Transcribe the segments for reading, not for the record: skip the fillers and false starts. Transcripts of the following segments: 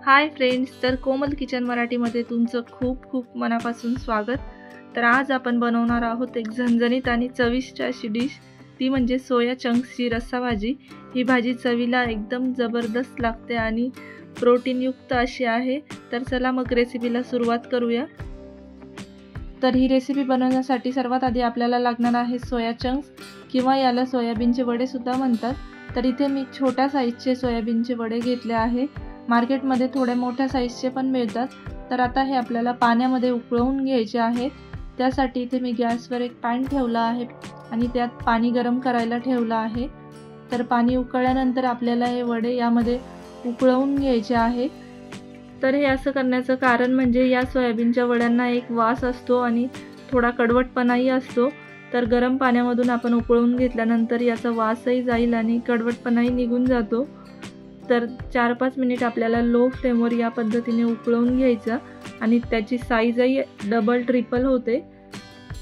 Hi friends, तर कोमल kitchen मराठीमध्ये तुमचं खूप खूप मनापासून स्वागत। तर आज आपण बनवणार आहोत एक झणझणीत आणि चविष्ट अशी डिश, ती म्हणजे सोया चंक्सची रस्सा भाजी। ही भाजी चवीला एकदम जबरदस्त लागते आणि प्रोटीनयुक्त अशी आहे। तर चला मग रेसिपीला सुरुवात करूया। तर ही रेसिपी बनवण्यासाठी सर्वात आधी आपल्याला लागणार आहे सोया चंक्स किंवा याला सोयाबीनचे वडे सुद्धा म्हणतात। तर इथे मी छोट्या साईजचे सोयाबीनचे वडे घेतले आहे। मार्केटमध्ये थोड्या मोठ्या साईजचे पण मिळतात। तर आता हे आपल्याला पाण्यामध्ये उकळवून घ्यायचे आहे। त्यासाठी इथे मी गॅसवर एक पॅन ठेवला आहे आणि त्यात पाणी गरम करायला ठेवलं आहे। तर पाणी उकळल्यानंतर आपल्याला हे वडे यामध्ये उकळवून घ्यायचे आहे। तर हे असं करण्याचं कारण म्हणजे या सोयाबीनच्या वड्यांना एक वास असतो आणि थोडा कडवटपणाही असतो। तर गरम पाण्यामधून आपण उकळवून घेतल्यानंतर याचा वासही जाईल आणि कडवटपणाही निघून जातो। तर 4-5 मिनिट आपल्याला लो फ्लेमवर या पद्धतीने उकळवून घ्यायचं आणि त्याची साईजही डबल ट्रिपल होते।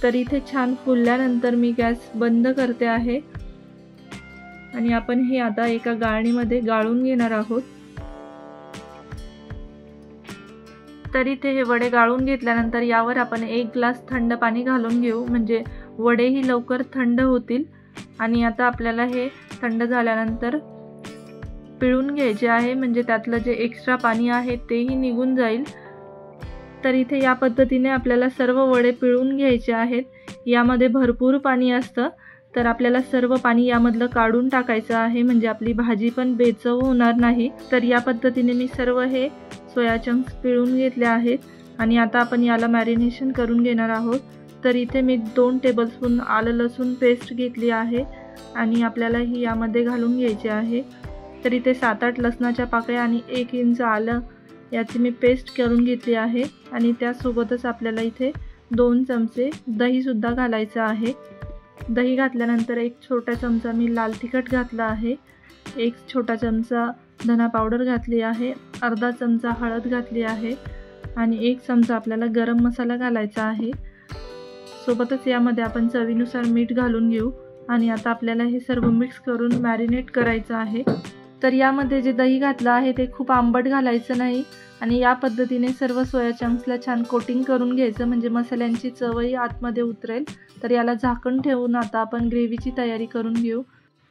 तर इथे छान फुलल्यानंतर मी गॅस बंद करते आहे आणि आपण हे आता एका गाळणीमध्ये गाळून घेणार आहोत। तर इथे हे वडे गाळून घेतल्यानंतर यावर आपण 1 ग्लास थंड पाणी घालून घेऊ, म्हणजे वडेही लवकर थंड होतील। आणि आता आपल्याला हे थंड झाल्यानंतर पिळून घ्यायचे आहे, म्हणजे त्यातलं जे एक्स्ट्रा पाणी आहे तेही निघून जाईल। तर इथे या पद्धतीने आपल्याला सर्व वडे पिळून घ्यायचे आहेत। यामध्ये भरपूर पाणी असतं, तर आपल्याला सर्व पाणी यामधलं काढून टाकायचं आहे, म्हणजे आपली भाजी पण बेचव होणार नाही। तर या पद्धतीने मी सर्व हे सोया चंक्स पिळून घेतले आहेत आणि आता आपण याला मॅरिनेशन करून घेणार आहोत। तर इथे मी 2 टेबलस्पून आलं लसूण पेस्ट घेतली आहे आणि आपल्याला ही यामध्ये घालून घ्यायची आहे। तर इथे 7-8 लसणाच्या पाकळ्या आणि 1 इंच आलं याची मी पेस्ट करून घेतली आहे आणि त्यासोबतच आपल्याला इथे 2 चमचे दही सुद्धा घालायचं आहे। दही घातल्यानंतर 1 छोटा चमचा मी लाल तिखट घातला आहे, 1 छोटा चमचा धना पावडर घातली आहे, अर्धा चमचा हळद घातली आहे आणि 1 चमचा आपल्याला गरम मसाला घालायचा आहे। सोबतच यामध्ये आपण चवीनुसार मीठ घालून घेऊ आणि आता आपल्याला हे सर्व मिक्स करून मॅरिनेट करायचं आहे। तर यामध्ये जे दही घातलं आहे ते खूप आंबट घालायचं नाही आणि या पद्धतीने सर्व सोया चंक्सला छान कोटिंग करून घ्यायचं, म्हणजे मसाल्यांची चवही आतमध्ये उतरेल। तर याला झाकण ठेवून आता आपण ग्रेव्हीची तयारी करून घेऊ।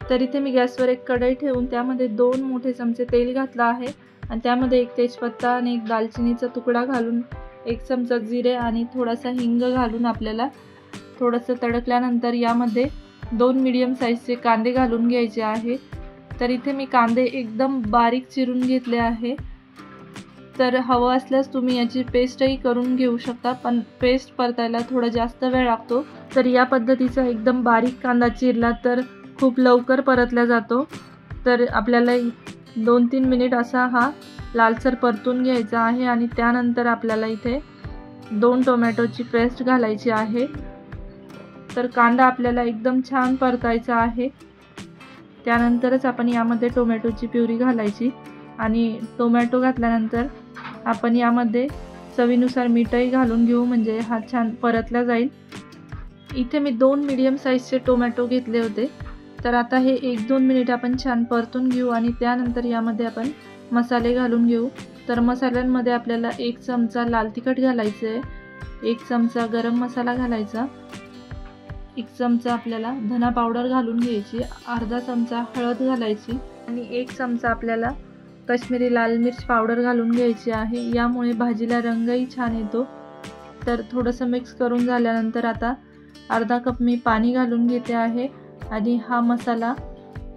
तर इथे मी गॅसवर एक कढई ठेवून त्यामध्ये 2 मोठे चमचे तेल घातलं आहे आणि त्यामध्ये 1 तेजपत्ता आणि 1 दालचिनीचा तुकडा घालून 1 चमचा जिरे आणि थोडासा हिंग घालून आपल्याला थोडंसं तडकल्यानंतर यामध्ये 2 मीडियम साईजचे कांदे घालून घ्यायचे आहे। तर इथे मी कांदे एकदम बारीक चिरून घेतले आहे। तर हवं असल्यास तुम्ही याची पेस्टही करून घेऊ शकता, पण पेस्ट परतायला थोडा जास्त वेळ लागतो। तर या पद्धतीचा एकदम बारीक कांदा चिरला तर खूप लवकर परतला जातो। तर आपल्याला 2-3 मिनिट असा हा लालसर परतून घ्यायचा आहे आणि त्यानंतर आपल्याला इथे 2 टोमॅटोची पेस्ट घालायची आहे। तर कांदा आपल्याला एकदम छान परतायचा आहे, त्यानंतरच आपण यामध्ये टोमॅटोची प्युरी घालायची आणि टोमॅटो घातल्यानंतर आपण यामध्ये चवीनुसार मीठही घालून घेऊ, म्हणजे हा छान परतला जाईल। इथे मी 2 मीडियम साईजचे टोमॅटो घेतले होते। तर आता हे 1-2 मिनिट आपण छान परतून घेऊ आणि त्यानंतर यामध्ये आपण मसाले घालून घेऊ। तर मसाल्यांमध्ये आपल्याला 1 चमचा लाल तिखट घालायचं आहे, 1 चमचा गरम मसाला घालायचा, 1 चमचा आपल्याला धना पावडर घालून घ्यायची, अर्धा चमचा हळद घालायची आणि 1 चमचा आपल्याला काश्मीरी लाल मिर्च पावडर घालून घ्यायची आहे। यामुळे भाजीला रंगही छान येतो। तर थोडंसं मिक्स करून झाल्यानंतर आता अर्धा कप मी पाणी घालून घेते आहे आणि हा मसाला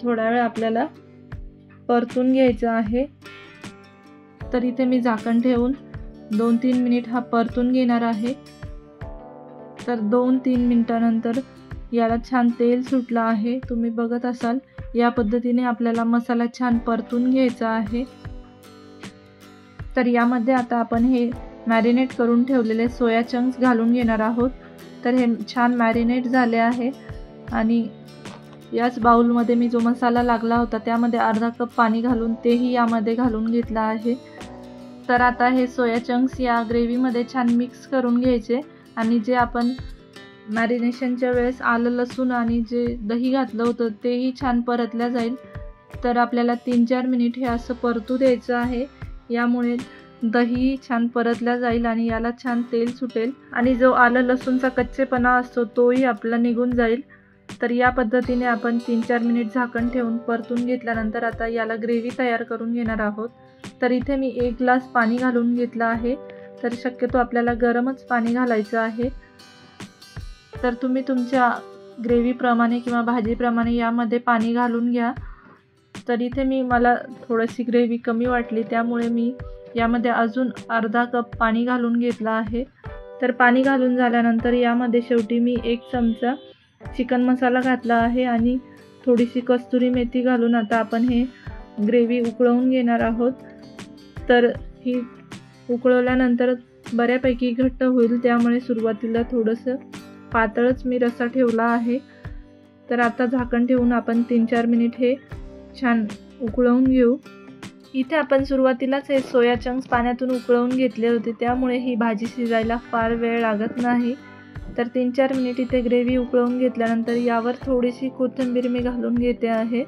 थोडा वेळ आपल्याला परतून घ्यायचा आहे। तर इथे मी झाकण ठेवून 2-3 मिनिट हा परतून घेणार आहे। तर 2-3 मिनिटानंतर याला छान तेल सुटलं आहे, तुम्ही बघत असाल। या पद्धतीने आपल्याला मसाला छान परतून घ्यायचा आहे। तर यामध्ये आता आपण हे मॅरिनेट करून ठेवलेले सोया चंक्स घालून घेणार आहोत। तर हे छान मॅरिनेट झाले आहे आणि याच बाउलमध्ये मी जो मसाला लागला होता त्यामध्ये अर्धा कप पाणी घालून तेही यामध्ये घालून घेतलं आहे। तर आता हे सोया चंक्स या ग्रेव्हीमध्ये छान मिक्स करून घ्यायचे आणि जे आपण मॅरिनेशनच्या वेळेस आलं लसूण आणि जे दही घातलं होतं तेही छान परतल्या जाईल। तर आपल्याला 3-4 मिनिट हे असं परतू द्यायचं आहे। यामुळे दही छान परतल्या जाईल आणि याला छान तेल सुटेल आणि जो आलं लसूणचा कच्चेपणा असतो तोही आपला निघून जाईल। तर या पद्धतीने आपण 3-4 मिनिट झाकण ठेवून परतून घेतल्यानंतर आता याला ग्रेव्ही तयार करून घेणार आहोत। तर इथे मी 1 ग्लास पाणी घालून घेतलं आहे। तर शक्यतो आपल्याला गरमच पाणी घालायचं आहे। तर तुम्ही तुमच्या ग्रेव्हीप्रमाणे किंवा भाजीप्रमाणे यामध्ये पाणी घालून घ्या। तर इथे मला थोडीशी ग्रेव्ही कमी वाटली, त्यामुळे मी यामध्ये अजून अर्धा कप पाणी घालून घेतलं आहे। तर पाणी घालून झाल्यानंतर यामध्ये शेवटी मी 1 चमचा चिकन मसाला घातला आहे आणि थोडीशी कस्तुरी मेथी घालून आता आपण हे ग्रेव्ही उकळवून घेणार आहोत। तर ही उकळवल्यानंतर बऱ्यापैकी घट्ट होईल, त्यामुळे सुरुवातीला थोडंसं पातळच मी रस्सा ठेवला आहे। तर आता झाकण ठेवून आपण 3-4 मिनिट हे छान उकळवून घेऊ। इथे आपण सुरुवातीलाच हे सोया चंक्स पाण्यातून उकळवून घेतले होते, त्यामुळे ही भाजी शिजायला फार वेळ लागत नाही। तर 3-4 मिनिट इथे ग्रेव्ही उकळवून घेतल्यानंतर यावर थोडीशी कोथिंबीर मी घालून घेते आहे।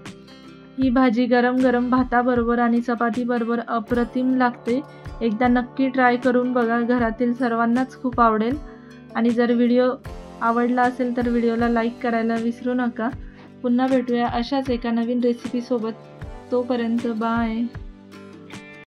ही भाजी गरम गरम भाताबरोबर आणि चपातीबरोबर अप्रतिम लागते। एकदा नक्की ट्राय करून बघा, घरातील सर्वांनाच खूप आवडेल। आणि जर व्हिडिओ आवडला असेल तर व्हिडिओला लाईक करायला विसरू नका। पुन्हा भेटूया अशाच एका नवीन रेसिपीसोबत। तोपर्यंत बाय।